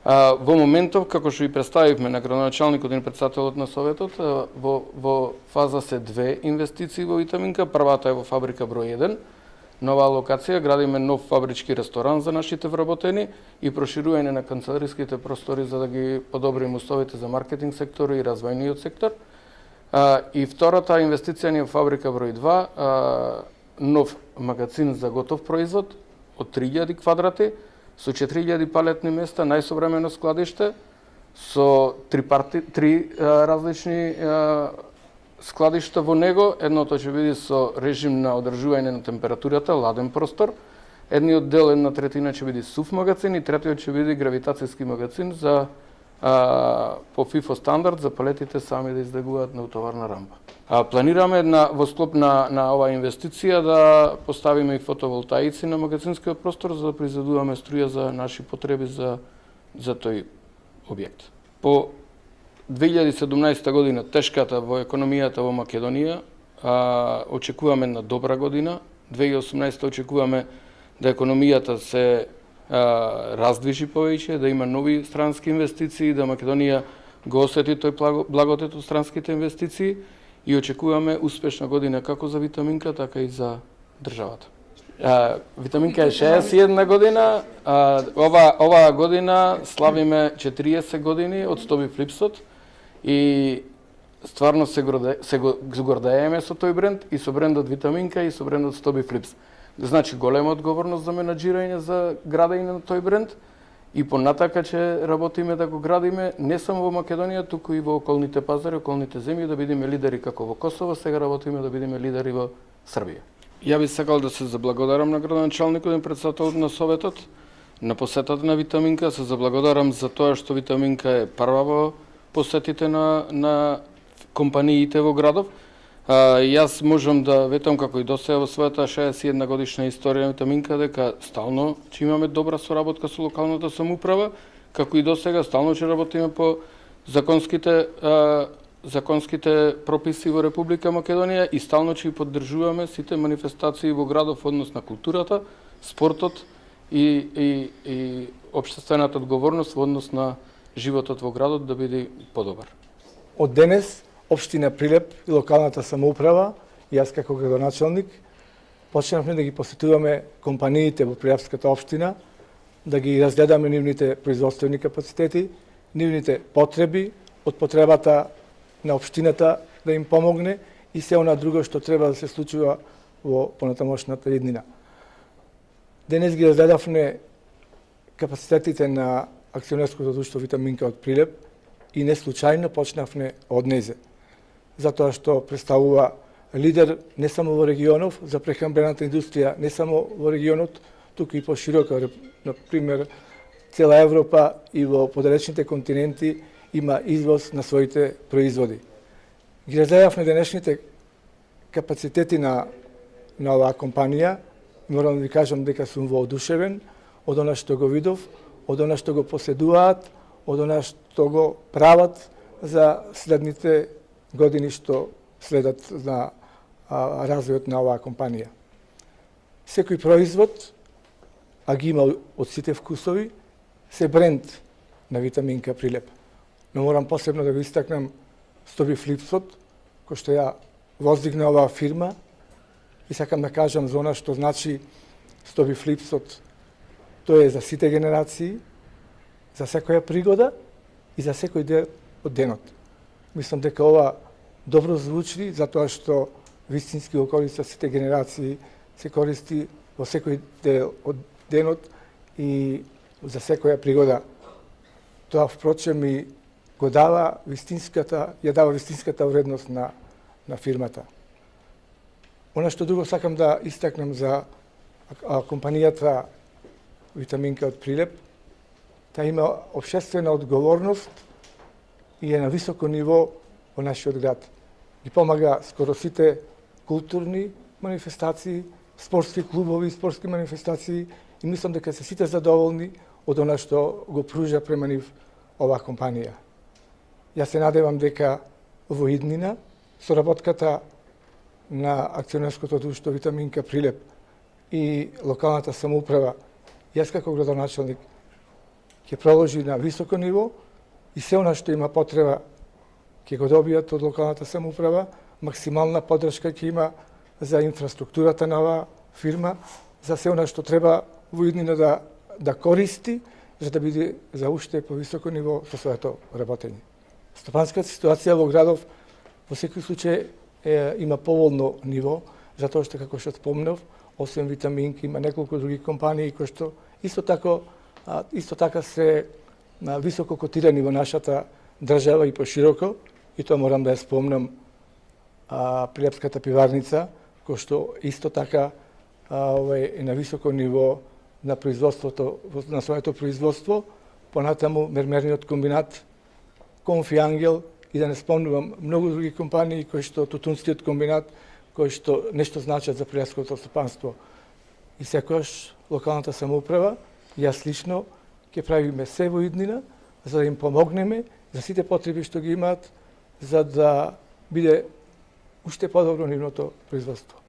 Во моментов, како што ви представивме на градоначалникот и председателот на Советот, во фаза се две инвестиции во Витаминка. Првата е во фабрика број 1, нова локација, градиме нов фабрички ресторан за нашите вработени и проширување на канцелариските простори за да ги подобрим условите за маркетинг сектор и развојниот сектор. И втората инвестиција ни е фабрика број 2, нов магазин за готов производ од 3000 квадрати, со 4000 палетни места, најсовремено складиште, со три различни складишта во него. Едното ќе биде со режим на одржување на температурата, ладен простор. Едниот дел, една третина ќе биде сув магазин и третиот ќе биде гравитацијски магазин за по FIFO стандард за палетите сами да издегуваат на утоварна рампа. Планираме во склоп на оваа инвестиција да поставиме и фотоволтаици на магазинскиот простор за да произведуваме струја за наши потреби за тој објект. По 2017 година, тешката во економијата во Македонија, очекуваме на добра година. 2018 очекуваме да економијата се раздвижи повеќе, да има нови странски инвестиции, да Македонија го осети тој благодет од странските инвестиции и очекуваме успешна година како за Витаминка, така и за државата. Витаминка е 61 година, оваа година славиме 40 години од Стоби Флипсот и стварно се гордееме со тој бренд и со брендот Витаминка и со брендот Стоби Флипс. Значи голема одговорност за менаџирање за градење на тој бренд и понатака ќе работиме да го градиме не само во Македонија, туку и во околните пазари, околните земји, да бидеме лидери како во Косово, сега работиме да бидеме лидери во Србија. Ја би сакал да се заблагодарам на градоначалникот и председателот на Советот на посетата на Витаминка, се заблагодарам за тоа што Витаминка е прва во посетите на компаниите во градов. Јас можам да ветам како и досега во својата 61 годишна историја на Витаминка дека стално ќе имаме добра соработка со локалната самоуправа, како и досега стално ќе работиме по законските прописи во Република Македонија и стално ќе поддржуваме сите манифестации во градов во однос на културата, спортот и општествената одговорност во однос на животот во градот да биде подобар. Од денес Општина Прилеп и локалната самоуправа, јас како градоначалник, почнавме да ги посетуваме компаниите во Прилепската општина, да ги разгледаме нивните производствени капацитети, нивните потреби, од потребата на општината да им помогне и се она друго што треба да се случува во понатамошната иднина. Денес ги разгледавме капацитетите на акционерското друштво Витаминка од Прилеп и не случајно почнавме од незе, затоа што представува лидер не само во регионов за прехранбената индустрија, не само во регионот, туку и пошироко, например, цела Европа и во подалечните континенти има извоз на своите производи. Ги разгледавме денешните капацитети на оваа компанија, морам да ви кажам дека сум воодушевен од она што го видов, од она што го поседуваат, од она што го прават за следните години што следат на развојот на оваа компанија. Секој производ, а ги има од сите вкусови, се бренд на Витаминка Прилеп. Но морам посебно да го истакнам Стоби Флипсот, кој што ја воздигна оваа фирма и сакам да кажам за она што значи Стоби Флипсот. Тоа е за сите генерации, за секоја пригода и за секој дел од денот. Мислам дека ова добро звучи, затоа што вистински го користат сите генерации, се користи во секој дел од денот и за секоја пригода. Тоа впрочем и го дава вистинската вредност на фирмата. Она што друго сакам да истакнам за компанијата Витаминка од Прилеп, таа има општествена одговорност и е на високо ниво во нашиот град. Ги помага скоро сите културни манифестации, спортски клубови, спортски манифестации и мислам дека се сите задоволни од она што го пружа према нив оваа компанија. Јас се надевам дека во иднина соработката на акционерското друштво Витаминка Прилеп и локалната самоуправа, јас како градоначалник ќе проложи на високо ниво и се она што има потреба ќе го добијат од локалната самоуправа, максимална поддршка ќе има за инфраструктурата на оваа фирма, за се она што треба во иднина да користи, за да биде за уште по високо ниво со своето работење. Стопанската ситуација во градов во секој случај има поволно ниво, затоа што како што спомнав, освен Витаминка има неколку други компании кои што исто така се високо котирани во нашата држава и пошироко, и тоа морам да ја спомнам Прилепската пиварница, кој што исто така е на високо ниво на производството, на своето производство, понатаму мермерниот комбинат, Конфи Ангел, и да не спомнувам многу други компании кои што тутунскиот комбинат, кои што нешто значат за прилепското стопанство. И секогаш локалната самоуправа, јас лично ќе правиме се во иднина за да им помогнеме за сите потреби што ги имаат, за да биде уште подобро нивното производство.